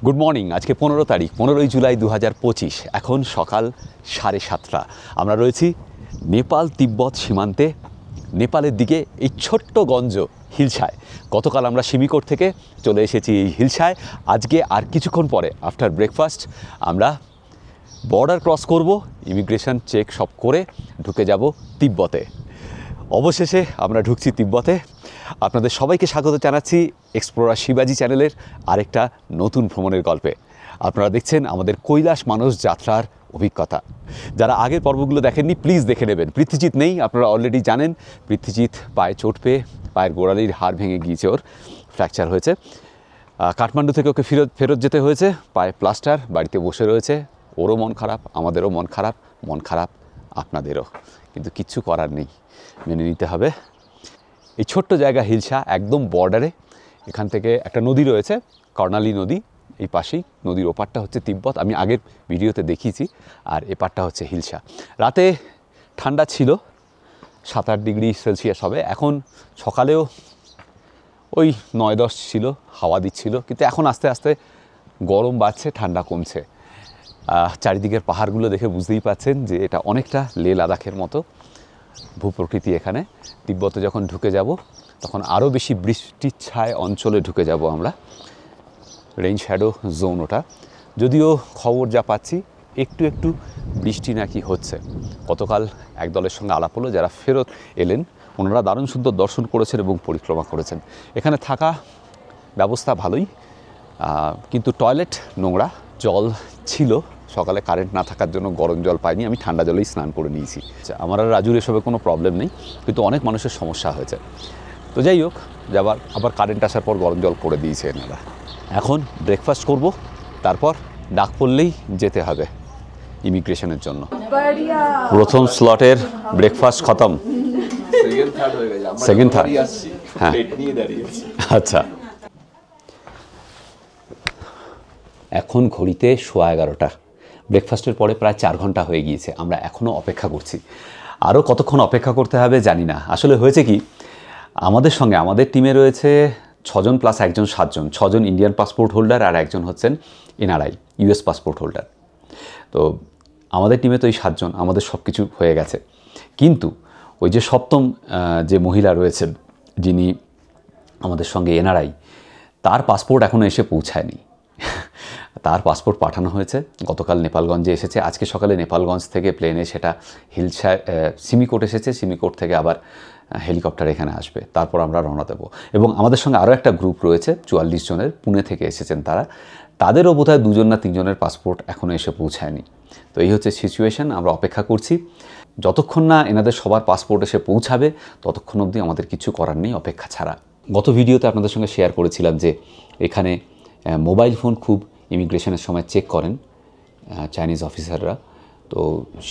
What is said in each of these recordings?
Good morning. আজকে 15 তারিখ, 15ই জুলাই 2025। এখন সকাল 7:30। আমরা রয়েছি নেপাল তিব্বত সীমান্তে, নেপালের দিকে এই ছোট্ট গঞ্জ হিলছায়। গতকাল আমরা সিমিকোট থেকে চলে এসেছি এই হিলছায়। আজকে আর কিছুক্ষণ পরে আফটার ব্রেকফাস্ট আমরা বর্ডার ক্রস করব, ইমিগ্রেশন চেক সব করে ঢুকে যাব তিব্বতে। অবশেষে আমরা ঢুকছি তিব্বতে। আপনাদের সবাইকে স্বাগত জানাচ্ছি এক্সপ্লোরার শিবাজি চ্যানেলের আরেকটা নতুন ভ্রমণের গল্পে। আপনারা দেখছেন আমাদের কৈলাস মানস যাত্রার অভিজ্ঞতা। যারা আগের পর্বগুলো দেখেননি প্লিজ দেখে নেবেন। পৃথ্বীজিৎ নেই, আপনারা অলরেডি জানেন। পৃথ্বীজিৎ পায়ে চোট পেয়ে পায়ের গোড়ালির হাড় ভেঙে গিয়েছে, ওর ফ্র্যাকচার হয়েছে। কাঠমান্ডু থেকে ওকে ফেরত যেতে হয়েছে, পায়ে প্লাস্টার, বাড়িতে বসে রয়েছে। ওরও মন খারাপ, আমাদেরও মন খারাপ আপনাদেরও, কিন্তু কিচ্ছু করার নেই, মেনে নিতে হবে। এই ছোট্ট জায়গা হিলসা, একদম বর্ডারে। এখান থেকে একটা নদী রয়েছে, কর্ণালী নদী, এই পাশেই। নদীর ওপারটা হচ্ছে তিব্বত, আমি আগের ভিডিওতে দেখিয়েছি। আর এপারটা হচ্ছে হিলসা। রাতে ঠান্ডা ছিল, 7-8 ডিগ্রি সেলসিয়াস হবে। এখন সকালেও ওই 9-10 ছিল, হাওয়া দিচ্ছিল। কিন্তু এখন আস্তে আস্তে গরম বাড়ছে, ঠান্ডা কমছে। চারিদিকের পাহাড়গুলো দেখে বুঝতেই পাচ্ছেন যে এটা অনেকটা লে লাদাখের মতো ভূপ্রকৃতি এখানে। তিব্বতে যখন ঢুকে যাব তখন আরও বেশি বৃষ্টির ছায় অঞ্চলে ঢুকে যাব আমরা, রেইন শ্যাডো জোন ওটা। যদিও খবর যা পাচ্ছি একটু বৃষ্টি নাকি হচ্ছে। গতকাল এক দলের সঙ্গে আলাপ হলো, যারা ফেরত এলেন, ওনারা দারুণ সুন্দর দর্শন করেছেন এবং পরিক্রমা করেছেন। এখানে থাকা ব্যবস্থা ভালোই, কিন্তু টয়লেট নোংরা। জল ছিল, সকালে কারেন্ট না থাকার জন্য গরম জল পাইনি, আমি ঠান্ডা জলেই স্নান করে নিয়েছি। আমার আর রাজুর এসবে কোনো প্রবলেম নেই, কিন্তু অনেক মানুষের সমস্যা হয়েছে। তো যাই হোক, আবার কারেন্ট আসার পর গরম জল করে দিয়েছে এনারা। এখন ব্রেকফাস্ট করব, তারপর ডাক পড়লেই যেতে হবে ইমিগ্রেশনের জন্য। প্রথম স্লটের ব্রেকফাস্ট খতম, সেকেন্ড থার্ড। হ্যাঁ, আচ্ছা। এখন ঘড়িতে 11:15। ব্রেকফাস্টের পরে প্রায় 4 ঘন্টা হয়ে গিয়েছে। আমরা এখনও অপেক্ষা করছি। আরও কতক্ষণ অপেক্ষা করতে হবে জানি না। আসলে হয়েছে কি, আমাদের সঙ্গে আমাদের টিমে রয়েছে 6 জন প্লাস একজন 7 জন। 6 জন ইন্ডিয়ান পাসপোর্ট হোল্ডার আর একজন হচ্ছেন এনআরআই, ইউএস পাসপোর্ট হোল্ডার। তো আমাদের টিমে তো এই 7 জন, আমাদের সব কিছু হয়ে গেছে। কিন্তু ওই যে সপ্তম যে মহিলা রয়েছেন, যিনি আমাদের সঙ্গে এনআরআই, তার পাসপোর্ট এখনও এসে পৌঁছায়নি। তার পাসপোর্ট পাঠানো হয়েছে, গতকাল নেপালগঞ্জে এসেছে। আজকে সকালে নেপালগঞ্জ থেকে প্লেনে সেটা হিলছায় সিমিকোট এসেছে। সিমিকোট থেকে আবার হেলিকপ্টার এখানে আসবে, তারপর আমরা রওনা দেবো। এবং আমাদের সঙ্গে আরও একটা গ্রুপ রয়েছে 44 জনের, পুনে থেকে এসেছেন তারা। তাদেরও বোধহয় 2 জন না 3 জনের পাসপোর্ট এখনও এসে পৌঁছায়নি। তো এই হচ্ছে সিচুয়েশন। আমরা অপেক্ষা করছি। যতক্ষণ না এনাদের সবার পাসপোর্ট এসে পৌঁছাবে ততক্ষণ অবধি আমাদের কিছু করার নেই, অপেক্ষা ছাড়া। গত ভিডিওতে আপনাদের সঙ্গে শেয়ার করেছিলাম যে এখানে মোবাইল ফোন খুব ইমিগ্রেশনের সময় চেক করেন চাইনিজ অফিসাররা। তো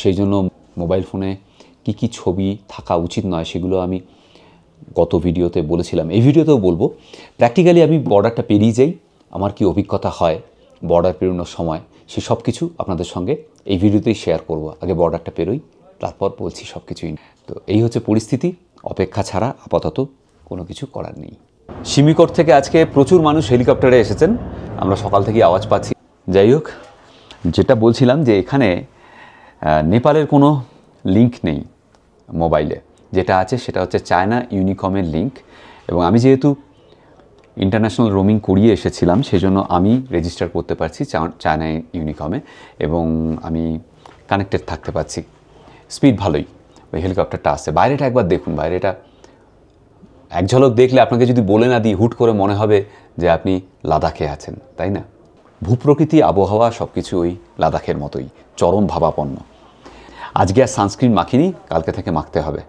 সেই জন্য মোবাইল ফোনে কী ছবি থাকা উচিত নয় সেগুলো আমি গত ভিডিওতে বলেছিলাম, এই ভিডিওতেও বলবো। প্র্যাকটিক্যালি আমি বর্ডারটা পেরিয়ে যাই, আমার কি অভিজ্ঞতা হয় বর্ডার পেরোনোর সময়, সে সব কিছু আপনাদের সঙ্গে এই ভিডিওতেই শেয়ার করব। আগে বর্ডারটা পেরোই, তারপর বলছি সব কিছুই। তো এই হচ্ছে পরিস্থিতি, অপেক্ষা ছাড়া আপাতত কোনো কিছু করার নেই। সিমিকোট থেকে আজকে প্রচুর মানুষ হেলিকপ্টারে এসেছেন, আমরা সকাল থেকে আওয়াজ পাচ্ছি। যাই হোক, যেটা বলছিলাম যে এখানে নেপালের কোনো লিঙ্ক নেই মোবাইলে। যেটা আছে সেটা হচ্ছে চায়না ইউনিকমের লিঙ্ক। এবং আমি যেহেতু ইন্টারন্যাশনাল রোমিং করিয়ে এসেছিলাম, সেজন্য আমি রেজিস্টার করতে পারছি চায়না ইউনিকমে এবং আমি কানেক্টেড থাকতে পারছি। স্পিড ভালোই, ওই হেলিকপ্টারটা আসছে। বাইরেটা একবার দেখুন, বাইরেটা এক ঝলক দেখলে আপনাকে যদি বলে না দিই, হুট করে মনে হবে যে আপনি লাদাখে আছেন, তাই না? ভূপ্রকৃতি, আবহাওয়া সব কিছু ওই লাদাখের মতোই, চরম ভাবাপন্ন। আজকে আর সানস্ক্রিন মাখিনি, কালকে থেকে মাখতে হবে।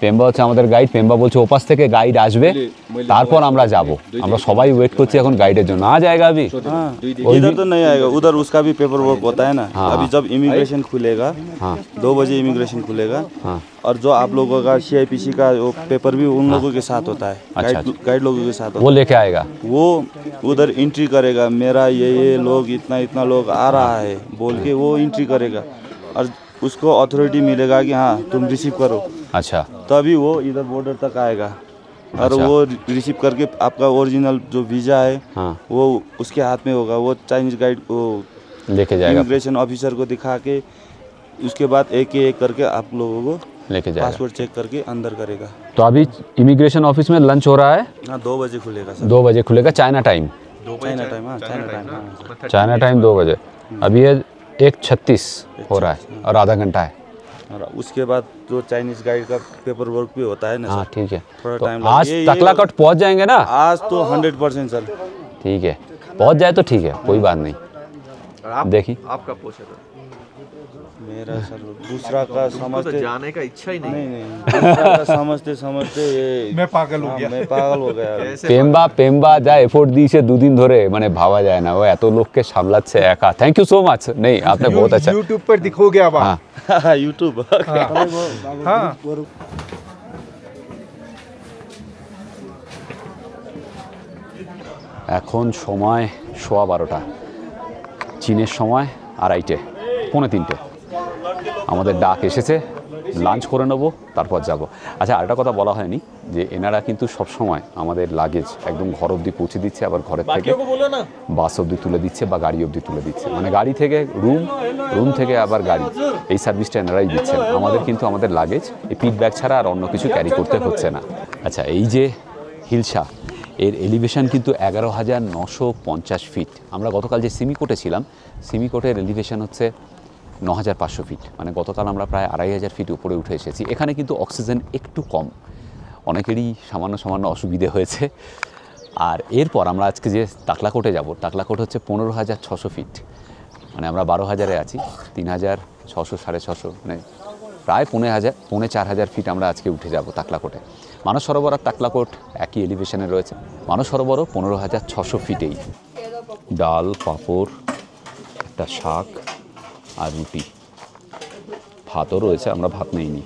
পেম্বা হচ্ছে আমাদের গাইড। পেম্বা বলছে ওপাশ থেকে গাইড আসবে, তারপর আমরা যাব। আমরা সবাই ওয়েট করছি এখন গাইডের জন্য। आ जाएगा अभी? हाँ, इधर तो नहीं आएगा, उधर उसका भी पेपर वर्क होता है ना। अभी जब इमिग्रेशन खुलेगा, 2 बजे इमिग्रेशन खुलेगा, और जो आप लोगों का CIPC का वो पेपर भी उन लोगों के साथ होता है, गाइड लोगों के साथ। वो लेके आएगा, वो उधर एंट्री करेगा, मेरा ये लोग इतना लोग आ रहा है बोल के वो एंट्री करेगा, और उसको अथॉरिटी मिलेगा कि हाँ तुम रिसीव करो। अच्छा, तभी वो इधर बॉर्डर तक आएगा। और वो रिसीव करके आपका ओरिजिनल जो वीज़ा है हाँ वो उसके हाथ में होगा। वो चाइनीज़ गाइड वो लेके जाएगा, इमिग्रेशन ऑफिसर को दिखा के उसके बाद एक करके आप लोगों को लेके जाएगा। पासपोर्ट चेक करके अंदर करेगा। तो अभी इमिग्रेशन ऑफिस में लंच हो रहा है, हाँ 2 बजे खुलेगा सर। 2 बजे खुलेगा चाइना टाइम। चाइना टाइम, हाँ चाइना टाइम 2 बजे। अभी ये 1:36 हो रहा है और आधा घंटा है। और उसके बाद जो चाइनीज़ गाइड का पेपर वर्क भी होता है ना हाँ सर, ठीक है। थोड़ा तो टाइम आज तकलाकोट पहुंच जाएंगे ना? आज तो 100% सर। ठीक है, पहुंच जाए तो ठीक है, कोई बात नहीं। देखिए आपका पूछे तो मेरा सर दूसरा का समझते जाने का इच्छा ही नहीं। नहीं दूसरा का समझते समझते ये मैं पागल हो गया। मैं पागल हो गया। পেম্বা যা এফোর্ট দিয়েছে দুদিন ধরে, মানে ভাবা যায় না। ও এত লোককে সামলাচ্ছে একা। Thank you so much. नहीं आपने बहुत अच्छा। यूट्यूब पर दिखोगे अब आप। हाँ यूट्यूब हाँ এখন সময় 12:15, চীনের সময় 2:30, 2:45। আমাদের ডাক এসেছে, লাঞ্চ করে নেব, তারপর যাব। আচ্ছা আরেকটা কথা বলা হয়নি যে এনারা কিন্তু সবসময় আমাদের লাগেজ একদম ঘর অবধি পৌঁছে দিচ্ছে, আবার ঘরের থেকে বাস অবধি তুলে দিচ্ছে বা গাড়ি অবধি তুলে দিচ্ছে, মানে গাড়ি থেকে রুম থেকে আবার গাড়ি, এই সার্ভিসটা এনারাই দিচ্ছেন আমাদের। কিন্তু আমাদের লাগেজ এই পিট ব্যাগ ছাড়া আর অন্য কিছু ক্যারি করতে হচ্ছে না। আচ্ছা এই যে হিলসা, এর এলিভেশন কিন্তু 11,950 ফিট। আমরা গতকাল যে সিমিকোটে ছিলাম, সিমিকোটের এলিভেশন হচ্ছে 9,500 ফিট, মানে গতকাল আমরা প্রায় 2,500 ফিট উপরে উঠে এসেছি। এখানে কিন্তু অক্সিজেন একটু কম, অনেকেরই সামান্য অসুবিধে হয়েছে। আর এরপর আমরা আজকে যে তাকলাকোটে যাব, তাকলাকোট হচ্ছে 15,600 ফিট, মানে আমরা 12,000-এ আছি। 3,600 650, মানে প্রায় 4,500 ফিট আমরা আজকে উঠে যাব তাকলাকোটে। মানস সরোবর আর তাকলাকোট একই এলিভেশনে রয়েছে। মানস সরোবরও 15,600 ফিটেই। ডাল, পাঁপড়, একটা শাক আর রুটি, ভাতও রয়েছে। আমরা ভাত নিইনি,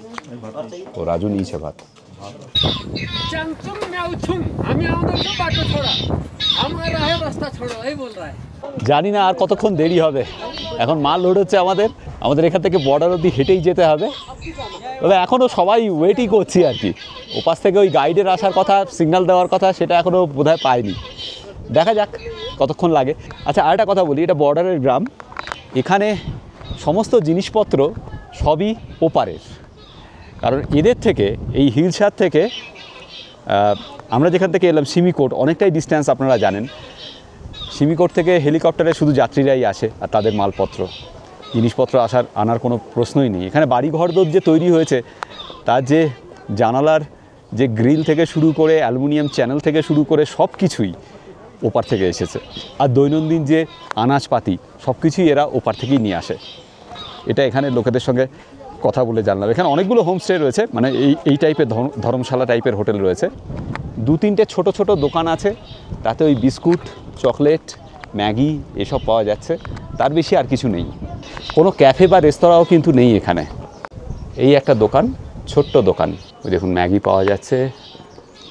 ও রাজু নিয়েছে ভাত। জানি না আর কতক্ষণ দেরি হবে। এখন মাল লোড হচ্ছে আমাদের এখান থেকে বর্ডার অবধি হেঁটেই যেতে হবে। তবে এখনও সবাই ওয়েটই করছি আর কি। ওপাশ থেকে ওই গাইডের আসার কথা, সিগন্যাল দেওয়ার কথা, সেটা এখনও বোধহয় পাইনি। দেখা যাক কতক্ষণ লাগে। আচ্ছা আরেকটা কথা বলি, এটা বর্ডারের গ্রাম, এখানে সমস্ত জিনিসপত্র সবই ওপারের। কারণ এদের থেকে, এই হিলসার থেকে, আমরা যেখান থেকে এলাম সিমিকোট অনেকটাই ডিস্ট্যান্স, আপনারা জানেন। সিমিকোট থেকে হেলিকপ্টারে শুধু যাত্রীরাই আসে, আর তাদের মালপত্র জিনিসপত্র আনার কোনো প্রশ্নই নেই। এখানে বাড়িঘরদোর যে তৈরি হয়েছে, তার যে জানালার যে গ্রিল থেকে শুরু করে, অ্যালুমিনিয়াম চ্যানেল থেকে শুরু করে সব কিছুই ওপার থেকে এসেছে। আর দৈনন্দিন যে আনাজপাতি সব কিছুই এরা ওপার থেকেই নিয়ে আসে। এটা এখানে লোকেদের সঙ্গে কথা বলে জানলাম। এখানে অনেকগুলো হোমস্টে রয়েছে, মানে এই টাইপের ধর্মশালা টাইপের হোটেল রয়েছে। 2-3টে ছোট ছোট দোকান আছে, তাতে ওই বিস্কুট, চকলেট, ম্যাগি এসব পাওয়া যাচ্ছে, তার বেশি আর কিছু নেই। কোনো ক্যাফে বা রেস্তোরাঁও কিন্তু নেই এখানে। এই একটা দোকান, ছোট্ট দোকান, ওই দেখুন ম্যাগি পাওয়া যাচ্ছে,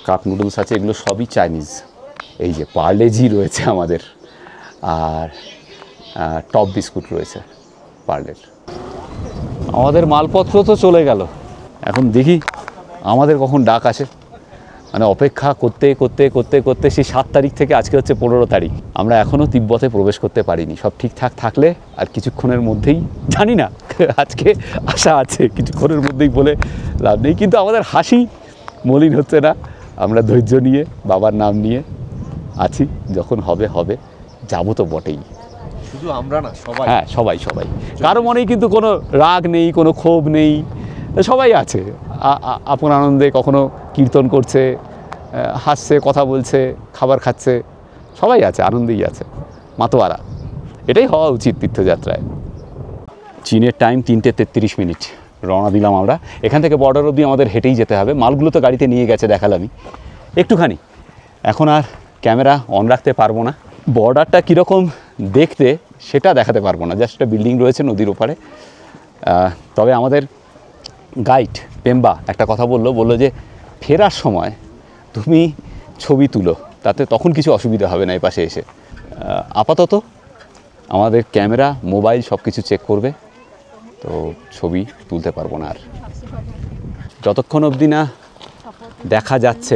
কাপ নুডলস আছে, এগুলো সবই চাইনিজ। এই যে পার্লেজি রয়েছে আমাদের, আর টপ বিস্কুট রয়েছে পার্লের। আমাদের মালপত্র তো চলে গেল, এখন দেখি আমাদের কখন ডাক আসে। মানে অপেক্ষা করতে করতে করতে করতে সেই 7 তারিখ থেকে আজকে হচ্ছে 15 তারিখ, আমরা এখনও তিব্বতে প্রবেশ করতে পারিনি। সব ঠিকঠাক থাকলে আর কিছুক্ষণের মধ্যেই, জানি না আজকে আশা আছে কিছুক্ষণের মধ্যেই বলে লাভ নেই, কিন্তু আমাদের হাসি মলিন হচ্ছে না। আমরা ধৈর্য নিয়ে বাবার নাম নিয়ে আছি, যখন হবে হবে, যাবো তো বটেই। শুধু আমরা না, সবাই। হ্যাঁ সবাই, কারো মনেই কিন্তু কোনো রাগ নেই, কোনো ক্ষোভ নেই, সবাই আছে আপন আনন্দে। কখনো কীর্তন করছে, হাসছে, কথা বলছে, খাবার খাচ্ছে, সবাই আছে, আনন্দেই আছে, মাতোয়ারা। এটাই হওয়া উচিত তীর্থযাত্রায়। চীনের টাইম 3:33 মিনিট, রওনা দিলাম আমরা। এখান থেকে বর্ডার অবধি আমাদের হেঁটেই যেতে হবে। মালগুলো তো গাড়িতে নিয়ে গেছে, দেখালামই একটুখানি। এখন আর ক্যামেরা অন রাখতে পারবো না। বর্ডারটা কীরকম দেখতে সেটা দেখাতে পারবো না, জাস্ট একটা বিল্ডিং রয়েছে নদীর ওপারে। তবে আমাদের গাইড পেম্বা একটা কথা বললো যে ফেরার সময় তুমি ছবি তুলো, তাতে তখন কিছু অসুবিধা হবে না এই পাশে এসে। আপাতত আমাদের ক্যামেরা, মোবাইল সব কিছু চেক করবে, তো ছবি তুলতে পারবো না আর। যতক্ষণ অবধি না দেখা যাচ্ছে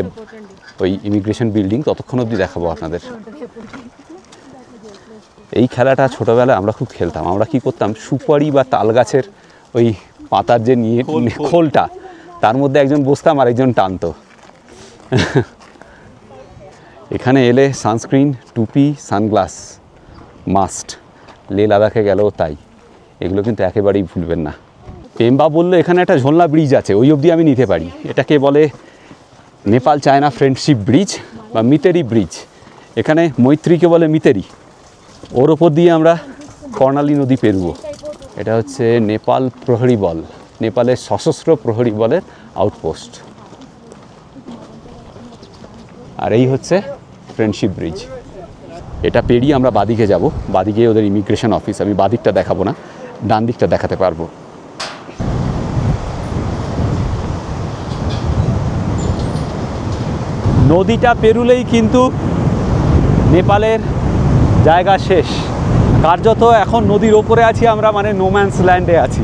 ওই ইমিগ্রেশন বিল্ডিং, ততক্ষণ অবধি দেখাবো আপনাদের। এই খেলাটা ছোটোবেলায় আমরা খুব খেলতাম। আমরা কি করতাম, সুপারি বা তাল গাছের ওই পাতার যে নিয়ে খোলটা, তার মধ্যে একজন বসতাম আর একজন টানতো। এখানে এলে সানস্ক্রিন, টুপি, সানগ্লাস মাস্ট। লে লাদাখে গেলেও তাই। এগুলো কিন্তু একেবারেই ভুলবেন না। পেম্বা বললো এখানে একটা ঝোলনা ব্রিজ আছে, ওই অবধি আমি নিতে পারি। এটাকে বলে নেপাল চায়না ফ্রেন্ডশিপ ব্রিজ বা মিতেরি ব্রিজ। এখানে মৈত্রীকে বলে মিতেরি। ওর ওপর দিয়ে আমরা কর্ণালী নদী পেরুবো। এটা হচ্ছে নেপাল প্রহরী বল, নেপালের সশস্ত্র প্রহরী বলের আউটপোস্ট। আর এই হচ্ছে ফ্রেন্ডশিপ ব্রিজ। এটা পেরিয়ে আমরা বাদিকে যাব। বাদিকে ওদের ইমিগ্রেশন অফিস। আমি বাদিকটা দেখাবো না, ডান দিকটা দেখাতে পারবো। নদীটা পেরুলেই কিন্তু নেপালের জায়গা শেষ। কার্যত এখন নদীর ওপরে আছি আমরা, মানে নোম্যান্স ল্যান্ডে আছি।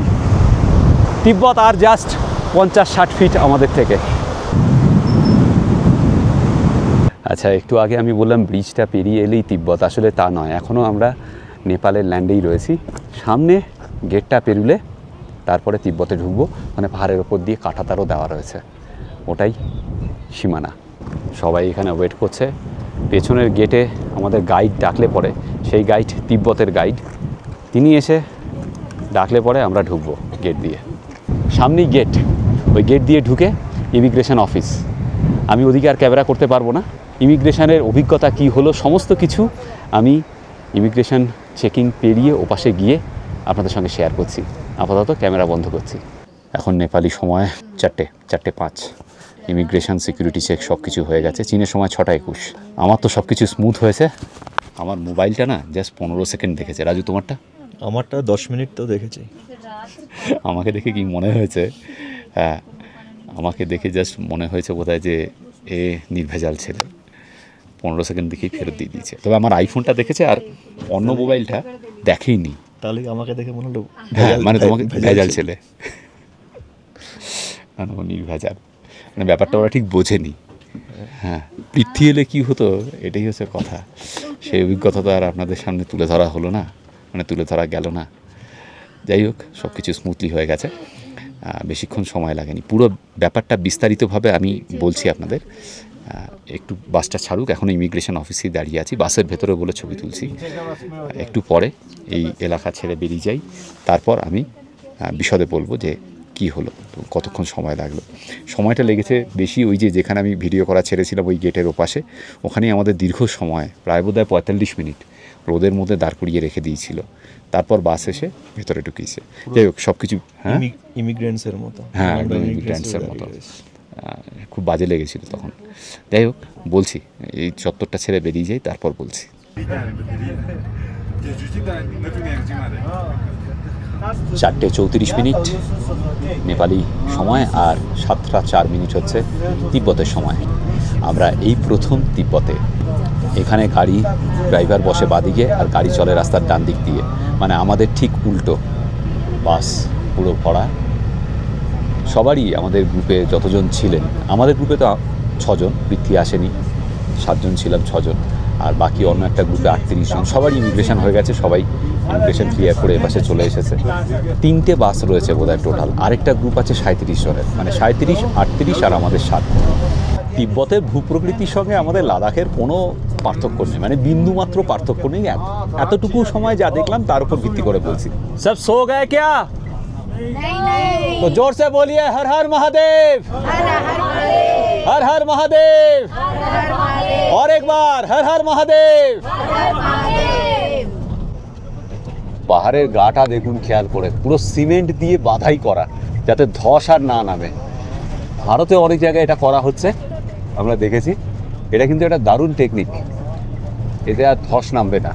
তিব্বত আর জাস্ট 50-60 ফিট আমাদের থেকে। আচ্ছা, একটু আগে আমি বললাম ব্রিজটা পেরিয়ে এলেই তিব্বত, আসলে তা নয়। এখনও আমরা নেপালের ল্যান্ডেই রয়েছি। সামনে গেটটা পেরুলে তারপরে তিব্বতে ঢুকবো। মানে পাহাড়ের ওপর দিয়ে কাঁটাতারও দেওয়া রয়েছে, ওটাই সীমানা। সবাই এখানে ওয়েট করছে। পেছনের গেটে আমাদের গাইড ডাকলে পরে, সেই গাইড তিব্বতের গাইড, তিনি এসে ডাকলে পরে আমরা ঢুকবো গেট দিয়ে। সামনেই গেট, ওই গেট দিয়ে ঢুকে ইমিগ্রেশন অফিস। আমি ওদিকে আর ক্যামেরা করতে পারবো না। ইমিগ্রেশনের অভিজ্ঞতা কি হলো সমস্ত কিছু আমি ইমিগ্রেশন চেকিং পেরিয়ে ওপাশে গিয়ে আপনাদের সঙ্গে শেয়ার করছি। আপাতত ক্যামেরা বন্ধ করছি। এখন নেপালি সময় 4:05। ইমিগ্রেশন, সিকিউরিটি চেক সব কিছু হয়ে গেছে। চীনের সময় 6:21। আমার তো সব কিছু স্মুথ হয়েছে। আমার মোবাইলটা না জাস্ট 15 সেকেন্ড দেখেছে। রাজু, তোমারটা? আমারটা 10 মিনিট তো দেখেছি। আমাকে দেখে কি মনে হয়েছে? হ্যাঁ, আমাকে দেখে জাস্ট মনে হয়েছে বোধহয় যে এ নির্ভেজাল ছেলে। 15 সেকেন্ড দেখেই ফেরত দিয়ে দিয়েছে। তবে আমার আইফোনটা দেখেছে আর অন্য মোবাইলটা দেখেইনি। তাহলে আমাকে দেখে মনে হলো হ্যাঁ, মানে তোমাকে ভেজাল ছেলে। ও নির্ভেজাল, মানে ব্যাপারটা ওরা ঠিক বোঝেনি। হ্যাঁ, পৃথ্বী এলে কী হতো, এটাই হচ্ছে কথা। সেই অভিজ্ঞতা তো আর আপনাদের সামনে তুলে ধরা হলো না, মানে তুলে ধরা গেল না। যাই হোক, সব কিছু স্মুথলি হয়ে গেছে। বেশিক্ষণ সময় লাগেনি। পুরো ব্যাপারটা বিস্তারিতভাবে আমি বলছি আপনাদের। একটু বাসটা ছাড়ুক, এখনও ইমিগ্রেশন অফিসেই দাঁড়িয়ে আছি। বাসের ভেতরে বলে ছবি তুলছি। একটু পরে এই এলাকা ছেড়ে বেরিয়ে যাই, তারপর আমি বিশদে বলবো যে কি হলো, কতক্ষণ সময় লাগলো। সময়টা লেগেছে বেশি ওই যেখানে আমি ভিডিও করা ছেড়েছিলাম ওই গেটের ওপাশে, ওখানেই আমাদের দীর্ঘ সময়, প্রায় বোধহয় 45 মিনিট রোদের মধ্যে দাঁড় করিয়ে রেখে দিয়েছিল। তারপর বাস এসে ভেতরে ঢুকিয়েছে। যাই হোক, সব কিছু ইমিগ্রেন্টসের মতো। হ্যাঁ, একদম ইমিগ্রেন্টসের মতো। খুব বাজে লেগেছিল তখন। যাই হোক, বলছি এই চত্বরটা ছেড়ে বেরিয়ে যাই, তারপর বলছি। 4:34 নেপালি সময় আর 7:04 হচ্ছে তিব্বতের সময়। আমরা এই প্রথম তিব্বতে। এখানে গাড়ি ড্রাইভার বসে বাদিকে আর গাড়ি চলে রাস্তার ডান দিক দিয়ে, মানে আমাদের ঠিক উল্টো। বাস পুরো ভরা। সবারই, আমাদের গ্রুপে যতজন ছিলেন, আমাদের গ্রুপে তো 6 জন, পৃথ্বী আসেনি, 7 জন ছিলাম, 6 জন। আর বাকি অন্য একটা গ্রুপে 38 জন। সবারই ইমিগ্রেশন হয়ে গেছে, সবাই ইমিগ্রেশন ক্লিয়ার করে এপাশে চলে এসেছে। 3টে বাস রয়েছে বোধহয় টোটাল। আরেকটা গ্রুপ আছে 37 জনের, মানে 37, 38 আর আমাদের 7। তিব্বতের ভূপ্রকৃতির সঙ্গে আমাদের লাদাখের কোনো পার্থক্য নেই, মানে বিন্দুমাত্র পার্থক্য নেই। এতটুকু সময় যা দেখলাম তার উপর ভিত্তি করে বলছি। সব সো গয়ে ক্যা? तो जोर से बोलिए हर हर महादेव, हर हर महादेव, और एक बार हर हर महादेव। পাহাড়ের গাটা দেখুন খেয়াল করে, পুরো সিমেন্ট দিয়ে বাঁধাই করা, যাতে ধস আর না নামে। ভারতে অনেক জায়গায় এটা করা হচ্ছে, আমরা দেখেছি। এটা কিন্তু একটা দারুণ টেকনিক, এতে আর ধস নামবে না।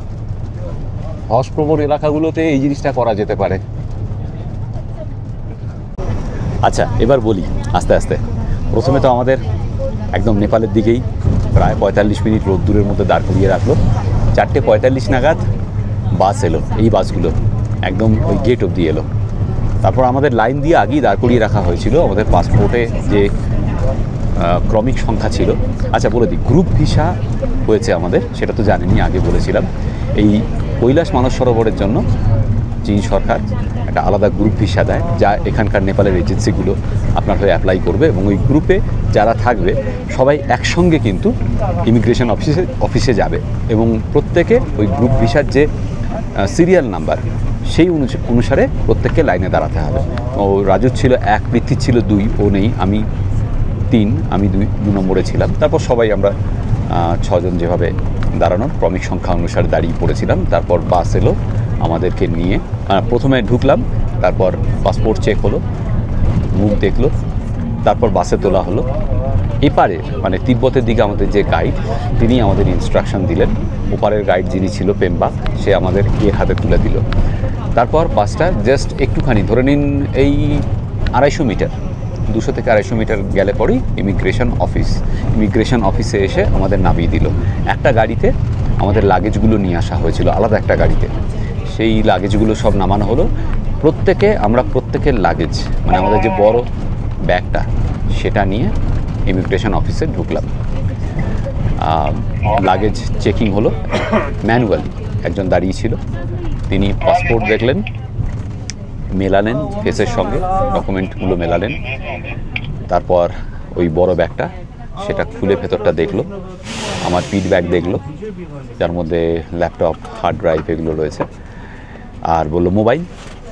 ধসপ্রবণ এলাকাগুলোতে এই জিনিসটা করা যেতে পারে। আচ্ছা, এবার বলি আস্তে আস্তে। প্রথমে তো আমাদের একদম নেপালের দিকেই প্রায় 45 মিনিট রোদ্দুরের মধ্যে দাঁড় করিয়ে রাখলো। 4:45 নাগাদ বাস এলো। এই বাসগুলো একদম ওই গেট অবধি এলো। তারপর আমাদের লাইন দিয়ে আগেই দাঁড় করিয়ে রাখা হয়েছিল। আমাদের পাসপোর্টে যে ক্রমিক সংখ্যা ছিল। আচ্ছা বলে দিই, গ্রুপ ভিসা হয়েছে আমাদের, সেটা তো জানেনই, আগে বলেছিলাম। এই কৈলাস মানস সরোবরের জন্য চীন সরকার একটা আলাদা গ্রুপ ভিসা দেয়, যা এখানকার নেপালের এজেন্সিগুলো আপনার হয়ে অ্যাপ্লাই করবে, এবং ওই গ্রুপে যারা থাকবে সবাই একসঙ্গে কিন্তু ইমিগ্রেশন অফিসে যাবে, এবং প্রত্যেকে ওই গ্রুপ ভিসার যে সিরিয়াল নাম্বার সেই অনুসারে প্রত্যেককে লাইনে দাঁড়াতে হবে। ও রাজু ছিল 1, পৃথ্বী ছিল 2, ও নেই, আমি 3, আমি 2 নম্বরে ছিলাম। তারপর সবাই আমরা 6 জন যেভাবে দাঁড়ানোর ক্রমিক সংখ্যা অনুসারে দাঁড়িয়ে পড়েছিলাম। তারপর বাস এলো আমাদেরকে নিয়ে, প্রথমে ঢুকলাম, তারপর পাসপোর্ট চেক হলো, মুখ দেখলো, তারপর বাসে তোলা হলো। এপারে মানে তিব্বতের দিকে আমাদের যে গাইড, তিনি আমাদের ইনস্ট্রাকশন দিলেন। ওপারের গাইড যিনি ছিল পেম্বা, সে আমাদের এর হাতে তুলে দিল। তারপর বাসটা জাস্ট একটুখানি ধরে নিন এই 250 মিটার, 200 থেকে 250 মিটার গেলে পরেই ইমিগ্রেশন অফিসে এসে আমাদের নামিয়ে দিল। একটা গাড়িতে আমাদের লাগেজগুলো নিয়ে আসা হয়েছিল, আলাদা একটা গাড়িতে। সেই লাগেজগুলো সব নামানো হলো। আমরা প্রত্যেকের লাগেজ, মানে আমাদের যে বড় ব্যাগটা, সেটা নিয়ে ইমিগ্রেশন অফিসে ঢুকলাম। লাগেজ চেকিং হলো ম্যানুয়ালি, একজন দাঁড়িয়ে ছিল, তিনি পাসপোর্ট দেখলেন, মেলালেন ফেসের সঙ্গে, ডকুমেন্টগুলো মেলালেন। তারপর ওই বড় ব্যাগটা, সেটা খুলে ভেতরটা দেখলো, আমার পিট ব্যাগ দেখলো, যার মধ্যে ল্যাপটপ, হার্ড ড্রাইভ এগুলো রয়েছে, আর বললো মোবাইল।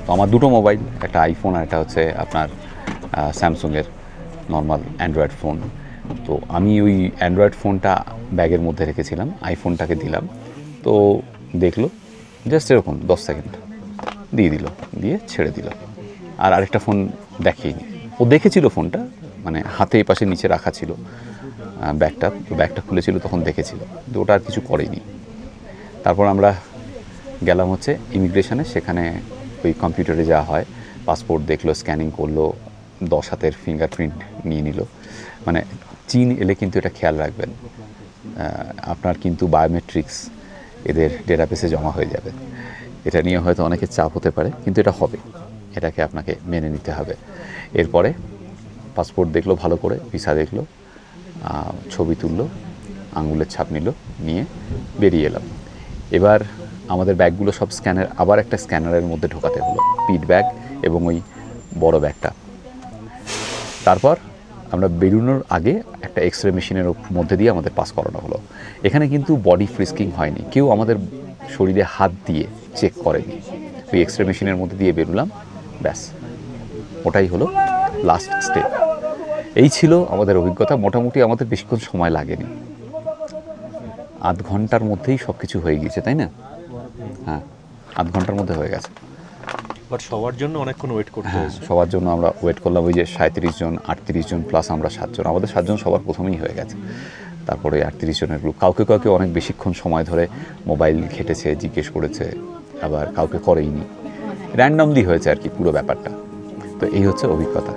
তো আমার 2টো মোবাইল, একটা আইফোন আর একটা হচ্ছে আপনার স্যামসুংয়ের নর্মাল অ্যান্ড্রয়েড ফোন। তো আমি ওই অ্যান্ড্রয়েড ফোনটা ব্যাগের মধ্যে রেখেছিলাম, আইফোনটাকে দিলাম। তো দেখলো, জাস্ট এরকম 10 সেকেন্ড দিয়ে দিল, দিয়ে ছেড়ে দিল। আর আরেকটা ফোন দেখেইনি, ও দেখেছিল ফোনটা, মানে হাতে এই পাশে নিচে রাখা ছিল ব্যাগটা খুলেছিল, তখন দেখেছিল, তো ওটা আর কিছু করেনি। তারপর আমরা গেলাম হচ্ছে ইমিগ্রেশনে, সেখানে ওই কম্পিউটারে যাওয়া হয়, পাসপোর্ট দেখলো, স্ক্যানিং করলো, 10 হাতের ফিঙ্গারপ্রিন্ট নিয়ে নিল। মানে চীন এলে কিন্তু এটা খেয়াল রাখবেন, আপনার কিন্তু বায়োমেট্রিক্স এদের ডেটাবেসে জমা হয়ে যাবে। এটা নিয়ে হয়তো অনেকের চাপ হতে পারে, কিন্তু এটা হবে, এটাকে আপনাকে মেনে নিতে হবে। এরপরে পাসপোর্ট দেখলো ভালো করে, ভিসা দেখলো, ছবি তুললো, আঙুলের ছাপ নিল, নিয়ে বেরিয়ে এলাম। এবার আমাদের ব্যাগগুলো সব আবার একটা স্ক্যানারের মধ্যে ঢোকাতে হলো, পিট ব্যাগ এবং ওই বড় ব্যাগটা। তারপর আমরা বেরোনোর আগে একটা এক্সরে মেশিনের মধ্যে দিয়ে আমাদের পাস করানো হলো। এখানে কিন্তু বডি ফ্রিস্কিং হয়নি, কেউ আমাদের শরীরে হাত দিয়ে চেক করেনি। ওই এক্সরে মেশিনের মধ্যে দিয়ে বেরোলাম, ব্যাস, ওটাই হলো লাস্ট স্টেপ। এই ছিল আমাদের অভিজ্ঞতা। মোটামুটি আমাদের বেশিক্ষণ সময় লাগেনি, 8 ঘন্টার মধ্যেই সব কিছু হয়ে গিয়েছে, তাই না? হ্যাঁ, 8 ঘন্টার মধ্যে হয়ে গেছে। বাট সবার জন্য অনেকক্ষণ ওয়েট করতে হয়েছে। সবার জন্য আমরা ওয়েট করলাম, ওই যে 37 জন, 38 জন প্লাস আমরা 7 জন, আমাদের 7 জন সবার প্রথমেই হয়ে গেছে। তারপরে 38 জনের গ্রুপ, কাউকে অনেক বেশিক্ষণ সময় ধরে মোবাইল ঘেটেছে, জিজ্ঞেস করেছে, আবার কাউকে করেইনি, র্যান্ডমলি হয়েছে আর কি পুরো ব্যাপারটা। তো এই হচ্ছে অভিজ্ঞতা।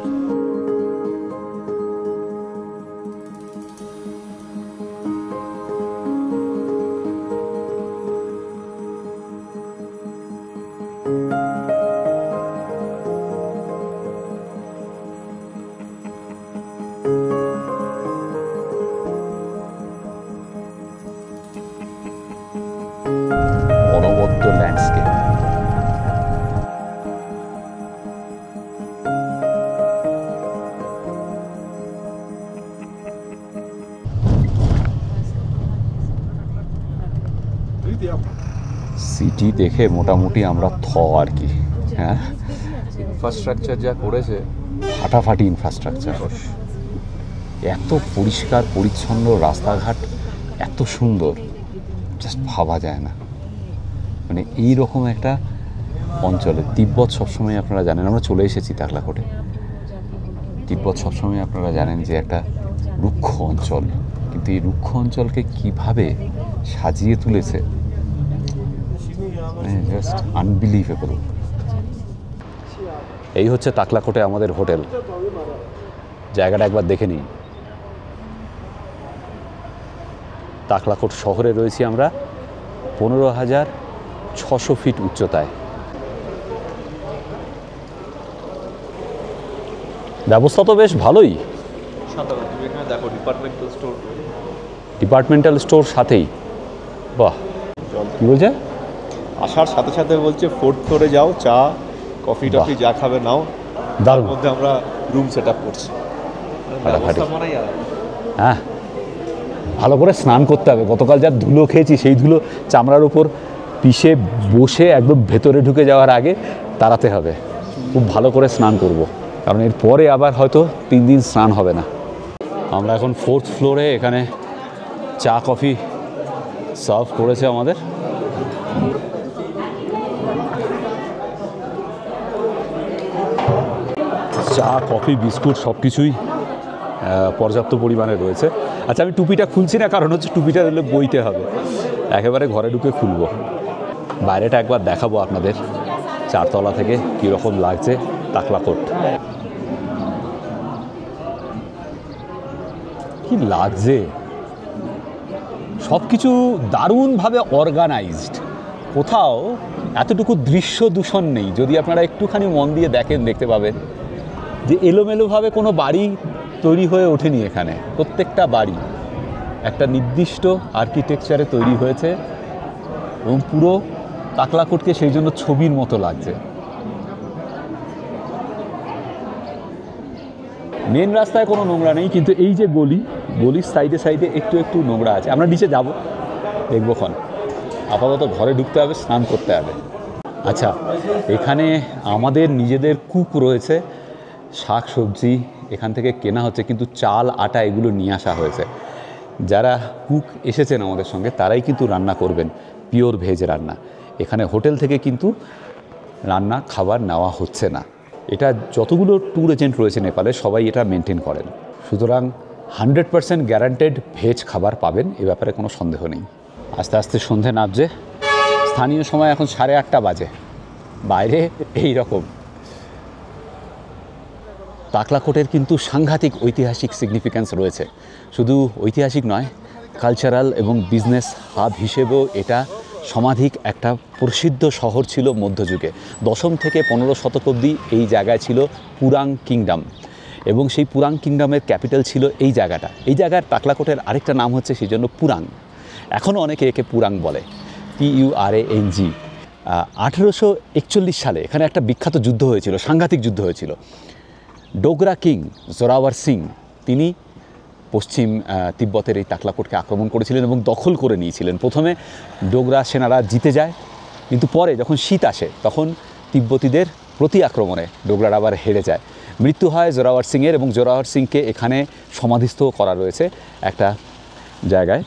অনবদ্য ল্যান্ডস্কেপ, সিটি দেখে মোটামুটি আমরা আর কি। হ্যাঁ, ইনফ্রাস্ট্রাকচার যা করেছে, ফাটাফাটি ইনফ্রাস্ট্রাকচার, এত পরিষ্কার পরিচ্ছন্ন রাস্তাঘাট, এত সুন্দর, জাস্ট ভাবা যায় না। মানে এইরকম একটা অঞ্চলে, তিব্বত সবসময় আপনারা জানেন, আমরা চলে এসেছি তাকলাকোটে। তিব্বত সবসময় আপনারা জানেন যে একটা রুক্ষ অঞ্চল, কিন্তু এই রুক্ষ অঞ্চলকে কিভাবে সাজিয়ে তুলেছে, জাস্ট আনবিলিভেবল। এই হচ্ছে তাকলাকোটে আমাদের হোটেল, জায়গাটা একবার দেখে নিন। তাকলাকোট শহরে রয়েছি আমরা 15,600 ফিট উচ্চতায়। ব্যবস্থা তো বেশ ভালোই। দেখো ডিপার্টমেন্টাল স্টোর, ডিপার্টমেন্টাল স্টোর সাথেই, বাহ কী বলছে? আসার সাথে সাথে বলছে 4th ফ্লোরে যাও, চা কফি টফি যা খাবে নাও, তার দারুণ। মধ্যে আমরা রুম সেট আপ করছি। ফাটাফাটি। ব্যবস্থাপনাই আলাদা। হ্যাঁ, ভালো করে স্নান করতে হবে। গতকাল যা ধুলো খেয়েছি সেই ধুলো চামড়ার উপর পিষে বসে একদম ভেতরে ঢুকে যাওয়ার আগে তাড়াতে হবে। খুব ভালো করে স্নান করব, কারণ এর পরে আবার হয়তো 3 দিন স্নান হবে না। আমরা এখন 4th ফ্লোরে, এখানে চা কফি সার্ভ করেছে আমাদের। চা কফি বিস্কুট সব কিছুই পর্যাপ্ত পরিমাণে রয়েছে। আচ্ছা, আমি টুপিটা খুলছি না, কারণ হচ্ছে টুপিটা দিলে বইতে হবে, একেবারে ঘরে ঢুকে খুলবো। বাইরেটা একবার দেখাবো আপনাদের, 4 তলা থেকে কীরকম লাগছে তাকলাকোট। কি লাগছে, সব কিছু দারুণভাবে অর্গানাইজড, কোথাও এতটুকু দৃশ্য দূষণ নেই। যদি আপনারা একটুখানি মন দিয়ে দেখেন, দেখতে পাবেন যে এলোমেলোভাবে কোনো বাড়ি তৈরি হয়ে ওঠেনি এখানে। প্রত্যেকটা বাড়ি একটা নির্দিষ্ট আর্কিটেকচারে তৈরি হয়েছে এবং পুরো তাকলাকোটকে সেই জন্য ছবির মতো লাগছে। মেন রাস্তায় কোনো নোংরা নেই, কিন্তু এই যে গলির সাইডে সাইডে একটু একটু নোংরা আছে। আমরা নিচে যাব, দেখবো ক্ষণ। আপাতত ঘরে ঢুকতে হবে, স্নান করতে হবে। আচ্ছা, এখানে আমাদের নিজেদের কূপ রয়েছে, শাক সবজি এখান থেকে কেনা হচ্ছে, কিন্তু চাল আটা এগুলো নিয়ে আসা হয়েছে। যারা কুক এসেছেন আমাদের সঙ্গে তারাই কিন্তু রান্না করবেন, পিওর ভেজ রান্না। এখানে হোটেল থেকে কিন্তু রান্না খাবার নেওয়া হচ্ছে না। এটা যতগুলো ট্যুর এজেন্ট রয়েছে নেপালে সবাই এটা মেনটেন করেন। সুতরাং 100% গ্যারান্টেড ভেজ খাবার পাবেন, এ ব্যাপারে কোনো সন্দেহ নেই। আস্তে আস্তে সন্ধে নামছে, স্থানীয় সময় এখন 8:30 বাজে। বাইরে এই রকম। তাকলাকোটের কিন্তু সাংঘাতিক ঐতিহাসিক সিগনিফিক্যান্স রয়েছে। শুধু ঐতিহাসিক নয়, কালচারাল এবং বিজনেস হাব হিসেবেও এটা সমাধিক একটা প্রসিদ্ধ শহর ছিল মধ্যযুগে। 10ম থেকে 15 শতক অবধি এই জায়গায় ছিল পুরাং কিংডম, এবং সেই পুরাং কিংডমের ক্যাপিটাল ছিল এই জায়গাটা। এই জায়গার তাকলাকোটের আরেকটা নাম হচ্ছে সেই জন্য পুরাং। এখনও অনেকে একে পুরাং বলে, PURANG। 1841 সালে এখানে একটা বিখ্যাত যুদ্ধ হয়েছিল, সাংঘাতিক যুদ্ধ হয়েছিল। ডোগরা কিং জোরাওয়ার সিং তিনি পশ্চিম তিব্বতের এই তাকলাকোটকে আক্রমণ করেছিলেন এবং দখল করে নিয়েছিলেন। প্রথমে ডোগরা সেনারা জিতে যায়, কিন্তু পরে যখন শীত আসে তখন তিব্বতীদের প্রতি আক্রমণে ডোগরারা আবার হেরে যায়। মৃত্যু হয় জোরাওয়ার সিংয়ের, এবং জোরাওয়ার সিংকে এখানে সমাধিস্থ করা রয়েছে একটা জায়গায়।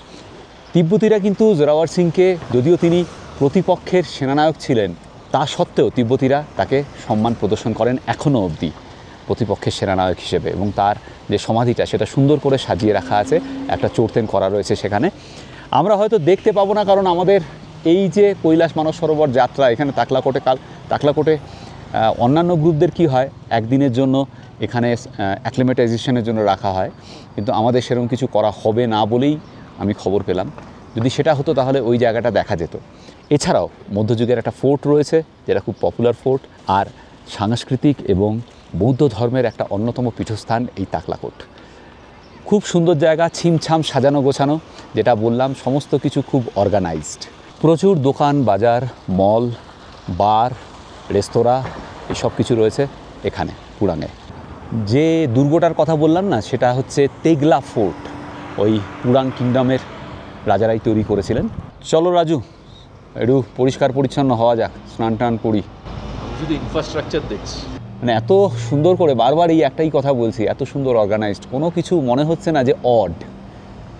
তিব্বতীরা কিন্তু জোরাওয়ার সিংকে, যদিও তিনি প্রতিপক্ষের সেনানায়ক ছিলেন, তা সত্ত্বেও তিব্বতীরা তাকে সম্মান প্রদর্শন করেন এখনও অবধি প্রতিপক্ষের সেনানায়ক হিসেবে। এবং তার যে সমাধিটা সেটা সুন্দর করে সাজিয়ে রাখা আছে, একটা চোরতেন করা রয়েছে সেখানে। আমরা হয়তো দেখতে পাবো না, কারণ আমাদের এই যে কৈলাস মানস সরোবর যাত্রা এখানে তাকলাকোটে অন্যান্য গ্রুপদের কি হয়, একদিনের জন্য এখানে অ্যাক্লিমেটাইজেশনের জন্য রাখা হয়, কিন্তু আমাদের সেরকম কিছু করা হবে না বলেই আমি খবর পেলাম। যদি সেটা হতো তাহলে ওই জায়গাটা দেখা যেত। এছাড়াও মধ্যযুগের একটা ফোর্ট রয়েছে যেটা খুব পপুলার ফোর্ট, আর সাংস্কৃতিক এবং বৌদ্ধ ধর্মের একটা অন্যতম পীঠস্থান এই তাকলাকোট। খুব সুন্দর জায়গা, ছিমছাম সাজানো গোছানো, যেটা বললাম সমস্ত কিছু খুব অর্গানাইজড। প্রচুর দোকান বাজার, মল, বার, রেস্তোরাঁ এসব কিছু রয়েছে এখানে পুরাঙে। যে দুর্গটার কথা বললাম না, সেটা হচ্ছে তেগলা ফোর্ট, ওই পুরাং কিংডমের রাজারাই তৈরি করেছিলেন। চলো রাজু, একটু পরিষ্কার পরিচ্ছন্ন হওয়া যাক, স্নান টান করি। শুধু ইনফ্রাস্ট্রাকচার দেখছি, মানে এত সুন্দর করে, বারবার এই একটাই কথা বলছি, এত সুন্দর অর্গানাইজড, কোনো কিছু মনে হচ্ছে না যে অড,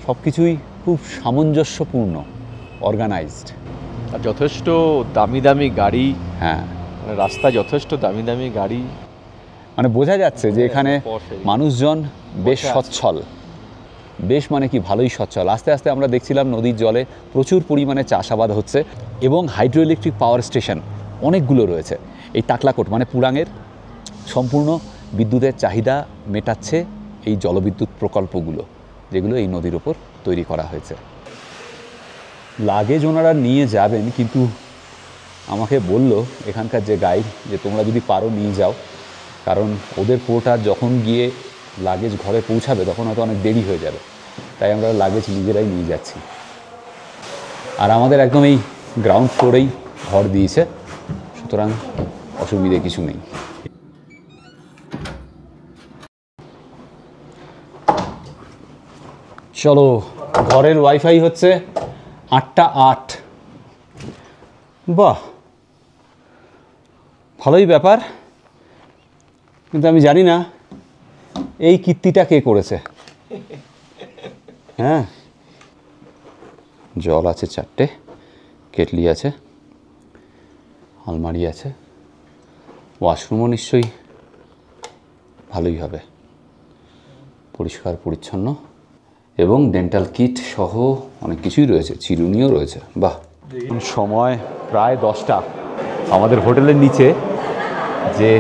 সব কিছুই খুব সামঞ্জস্যপূর্ণ, অর্গানাইজড। আর যথেষ্ট দামি দামি গাড়ি। হ্যাঁ, মানে রাস্তায় যথেষ্ট দামি দামি গাড়ি, মানে বোঝা যাচ্ছে যে এখানে মানুষজন বেশ সচ্ছল, বেশ মানে কি ভালোই সচ্ছল। আস্তে আস্তে আমরা দেখছিলাম নদীর জলে প্রচুর পরিমাণে চাষাবাদ হচ্ছে, এবং হাইড্রো ইলেকট্রিক পাওয়ার স্টেশন অনেকগুলো রয়েছে। এই তাকলাকোট মানে পুরাঙের সম্পূর্ণ বিদ্যুতের চাহিদা মেটাচ্ছে এই জলবিদ্যুৎ প্রকল্পগুলো, যেগুলো এই নদীর ওপর তৈরি করা হয়েছে। লাগেজ ওনারা নিয়ে যাবেন, কিন্তু আমাকে বলল এখানকার যে গাইড যে তোমরা যদি পারো নিয়ে যাও, কারণ ওদের পোর্টার যখন গিয়ে লাগেজ ঘরে পৌঁছাবে তখন হয়তো অনেক দেরি হয়ে যাবে, তাই আমরা লাগেজ নিজেরাই নিয়ে যাচ্ছি। আর আমাদের একদম এই গ্রাউন্ড ফ্লোরেই ঘর দিয়েছে, সুতরাং অসুবিধে কিছু নেই। চলো, ঘরের ওয়াইফাই হচ্ছে 8টা 8। বাহ, ভালোই ব্যাপার, কিন্তু আমি জানি না এই কীর্তিটা কে করেছে। হ্যাঁ, জল আছে 4টে, কেটলি আছে, আলমারি আছে, ওয়াশরুমও নিশ্চয়ই ভালোই হবে, পরিষ্কার পরিচ্ছন্ন, এবং ডেন্টাল কিট সহ অনেক কিছুই রয়েছে, চিরুনিও রয়েছে। বাহ, সময় প্রায় 10টা। আমাদের হোটেলের নিচে যে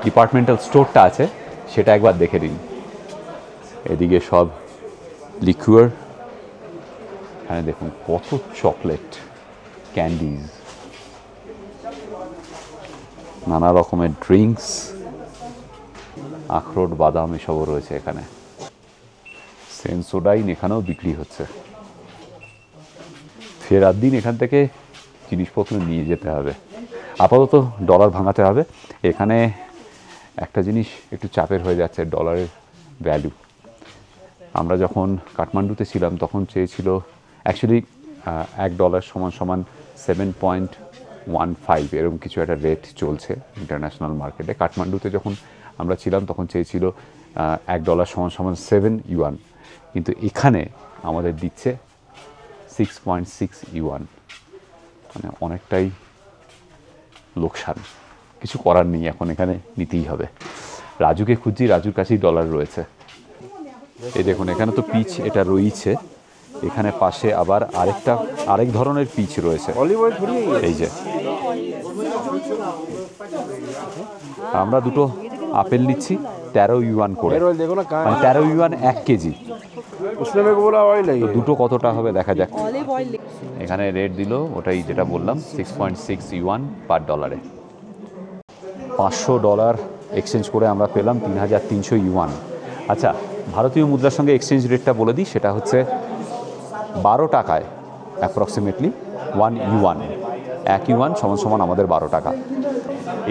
ডিপার্টমেন্টাল স্টোরটা আছে সেটা একবার দেখে নিন। এদিকে সব লিকুয়ার, এখানে দেখুন কত চকলেট, ক্যান্ডিজ, নানা রকমের ড্রিঙ্কস, আখরোট, বাদাম এসবও রয়েছে এখানে। সেন্সোডাইন এখানেও বিক্রি হচ্ছে। ফেরার দিন এখান থেকে জিনিসপত্র নিয়ে যেতে হবে, আপাতত ডলার ভাঙাতে হবে। এখানে একটা জিনিস একটু চাপের হয়ে যাচ্ছে, ডলারের ভ্যালু। আমরা যখন কাঠমান্ডুতে ছিলাম তখন চেয়েছিল অ্যাকচুয়ালি $1 = 7.15 এরকম কিছু একটা রেট চলছে ইন্টারন্যাশনাল মার্কেটে। কাঠমান্ডুতে যখন আমরা ছিলাম তখন চেয়েছিল $1 = 7 ইউয়ান, কিন্তু এখানে আমাদের দিচ্ছে 6.6 ইউয়ান, মানে অনেকটাই লোকসান। কিছু করার নেই, এখন এখানে নিতেই হবে। রাজুকে খুঁজছি, রাজুর কাছেই ডলার রয়েছে। এই দেখুন, এখানে তো পিচ এটা রয়েছে, এখানে পাশে আবার আরেক ধরনের পিচ রয়েছে। এই যে আমরা দুটো আপেল নিচ্ছি 13 ইউয়ান করে, মানে 13 ইউয়ান 1 কেজি। দুটো কতটা হবে দেখা যাক। এখানে রেট দিল ওটাই যেটা বললাম, 6.6 ইউয়ান পার ডলারে। $500 এক্সচেঞ্জ করে আমরা পেলাম 3300 ইউয়ান। আচ্ছা, ভারতীয় মুদ্রার সঙ্গে এক্সচেঞ্জ রেটটা বলে দিই, সেটা হচ্ছে 12 টাকায় অ্যাপ্রক্সিমেটলি 1 ইউয়ান। 1 ইউয়ান = আমাদের 12 টাকা।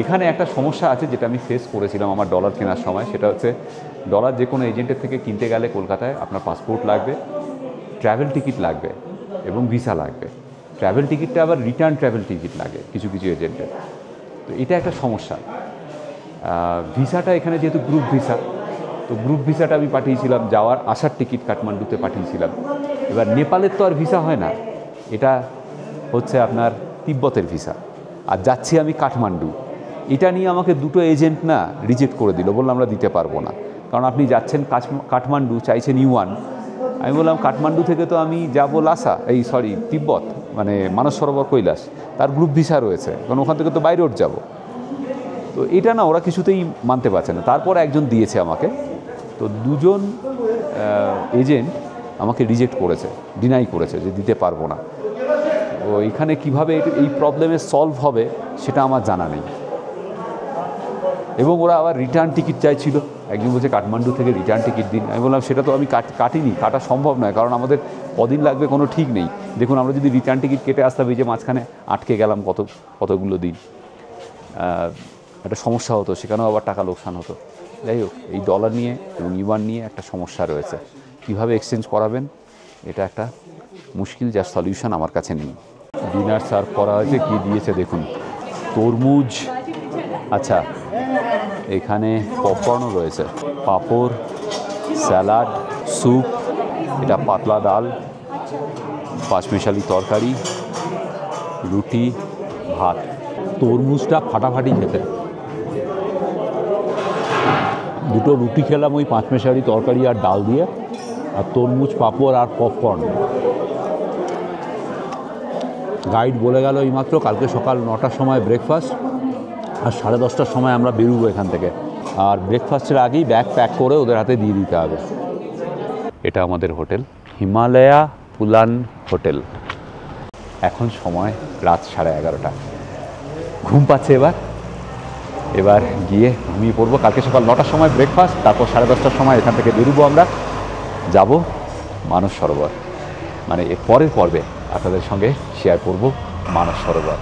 এখানে একটা সমস্যা আছে যেটা আমি ফেস করেছিলাম আমার ডলার কেনার সময়, সেটা হচ্ছে ডলার যে কোনো এজেন্টের থেকে কিনতে গেলে কলকাতায় আপনার পাসপোর্ট লাগবে, ট্রাভেল টিকিট লাগবে এবং ভিসা লাগবে। ট্রাভেল টিকিটটা আবার রিটার্ন ট্রাভেল টিকিট লাগে কিছু কিছু এজেন্টের, তো এটা একটা সমস্যা। ভিসাটা এখানে যেহেতু গ্রুপ ভিসা, তো গ্রুপ ভিসাটা আমি পাঠিয়েছিলাম, যাওয়ার আসার টিকিট কাঠমান্ডুতে পাঠিয়েছিলাম। এবার নেপালের তো আর ভিসা হয় না, এটা হচ্ছে আপনার তিব্বতের ভিসা, আর যাচ্ছি আমি কাঠমান্ডু। এটা নিয়ে আমাকে দুটো এজেন্ট না রিজেক্ট করে দিল, বললাম আমরা দিতে পারবো না, কারণ আপনি যাচ্ছেন কাঠমান্ডু, চাইছেন ইউয়ান। আমি বললাম কাঠমান্ডু থেকে তো আমি যাবো তিব্বত, মানে মানস সরোবর কৈলাস, তার গ্রুপ ভিসা রয়েছে, কারণ ওখান থেকে তো বাই রোড যাবো। তো এটা না ওরা কিছুতেই মানতে পারছে না। তারপর একজন দিয়েছে আমাকে, তো দুজন এজেন্ট আমাকে রিজেক্ট করেছে, ডিনাই করেছে যে দিতে পারবো না। তো এখানে কিভাবে এই প্রবলেমের সলভ হবে সেটা আমার জানা নেই। এবং ওরা আবার রিটার্ন টিকিট চাইছিল, একজন বলছে কাঠমান্ডু থেকে রিটার্ন টিকিট দিন। আমি বললাম সেটা তো আমি কাটিনি, কাটা সম্ভব নয়, কারণ আমাদের কদিন লাগবে কোনো ঠিক নেই। দেখুন, আমরা যদি রিটার্ন টিকিট কেটে আসতাম, এই যে মাঝখানে আটকে গেলাম কতগুলো দিন, একটা সমস্যা হতো, সেখানেও আবার টাকা লোকসান হতো। যাই হোক, এই ডলার নিয়ে এবং ইউয়ান নিয়ে একটা সমস্যা রয়েছে, কীভাবে এক্সচেঞ্জ করাবেন এটা একটা মুশকিল, যার সলিউশন আমার কাছে নেই। ডিনার সার্ভ করা হয়েছে, কী দিয়েছে দেখুন, তরমুজ, আচ্ছা এখানে পপকর্নও রয়েছে, পাঁপড়, স্যালাড, স্যুপ, এটা পাতলা ডাল, পাঁচমেশালি তরকারি, রুটি, ভাত। তরমুজটা ফাটাফাটি খেতে, দুটো রুটি খেলাম ওই পাঁচমেশালি তরকারি আর ডাল দিয়ে, আর তরমুজ, পাঁপড় আর পপকর্ন। গাইড বলে গেল এইমাত্র কালকে সকাল 9টার সময় ব্রেকফাস্ট, আর 10:30টার সময় আমরা বেরোবো এখান থেকে, আর ব্রেকফাস্টের আগেই ব্যাগ প্যাক করে ওদের হাতে দিয়ে দিতে হবে। এটা আমাদের হোটেল, হিমালয়া পুলান হোটেল। এখন সময় রাত 11:30। ঘুম পাচ্ছে এবার, এবার গিয়ে ঘুমিয়ে পড়বো। কালকে সকাল 9টার সময় ব্রেকফাস্ট, তারপর 10:30টার সময় এখান থেকে বেরোবো, আমরা যাব মানস সরোবর। মানে এর পরের পর্বে আপনাদের সঙ্গে শেয়ার করব মানস সরোবর।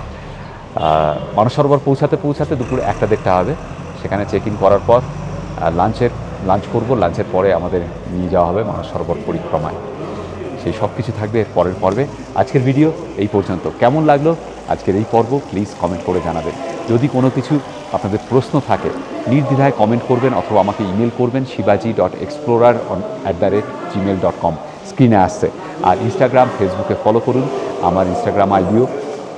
মানস সরোবর পৌঁছাতে দুপুর 1-1:30 হবে। সেখানে চেক ইন করার পর লাঞ্চ করব। লাঞ্চের পরে আমাদের নিয়ে যাওয়া হবে মানস সরোবর পরিক্রমায়। সেই সব কিছু থাকবে এর পরের পর্বে। আজকের ভিডিও এই পর্যন্ত। কেমন লাগলো আজকের এই পর্ব প্লিজ কমেন্ট করে জানাবেন। যদি কোনো কিছু আপনাদের প্রশ্ন থাকে নির্দ্বিধায় কমেন্ট করবেন অথবা আমাকে ইমেল করবেন shivaji.explorer@gmail.com, স্ক্রিনে আসছে। আর ইনস্টাগ্রাম ফেসবুকে ফলো করুন। আমার ইনস্টাগ্রাম আইডিও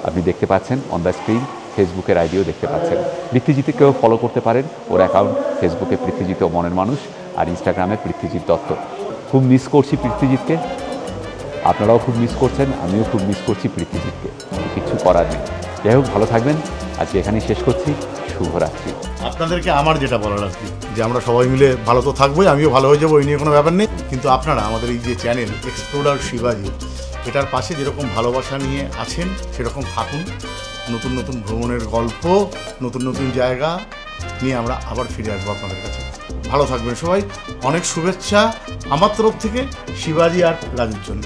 আপনি দেখতে পাচ্ছেন অন দ্য স্ক্রিন, ফেসবুকের আইডিও দেখতে পাচ্ছেন। পৃথ্বীজিৎকেও ফলো করতে পারেন, ওর অ্যাকাউন্ট ফেসবুকে পৃথ্বীজিৎ ও মনের মানুষ, আর ইনস্টাগ্রামে পৃথ্বীজিৎ দত্ত। খুব মিস করছি পৃথ্বীজিৎকে, আপনারাও খুব মিস করছেন, আমিও খুব মিস করছি পৃথ্বীজিৎকে, কিছু করার নেই। যাই হোক, ভালো থাকবেন। আজকে এখানেই শেষ করছি। শুভরাত্রি। আপনাদেরকে আমার যেটা বলার আর কি, যে আমরা সবাই মিলে ভালো তো থাকবোই, আমিও ভালো হয়ে যাবো, এই নিয়ে কোনো ব্যাপার নেই। কিন্তু আপনারা আমাদের এই যে চ্যানেল এক্সপ্লোরার শিবাজি, এটার পাশে যেরকম ভালোবাসা নিয়ে আছেন সেরকম থাকুন। নতুন নতুন ভ্রমণের গল্প, নতুন নতুন জায়গা নিয়ে আমরা আবার ফিরে আসবো আপনাদের কাছে। ভালো থাকবেন সবাই। অনেক শুভেচ্ছা আমার তরফ থেকে শিবাজি আর রাজুর জন্য।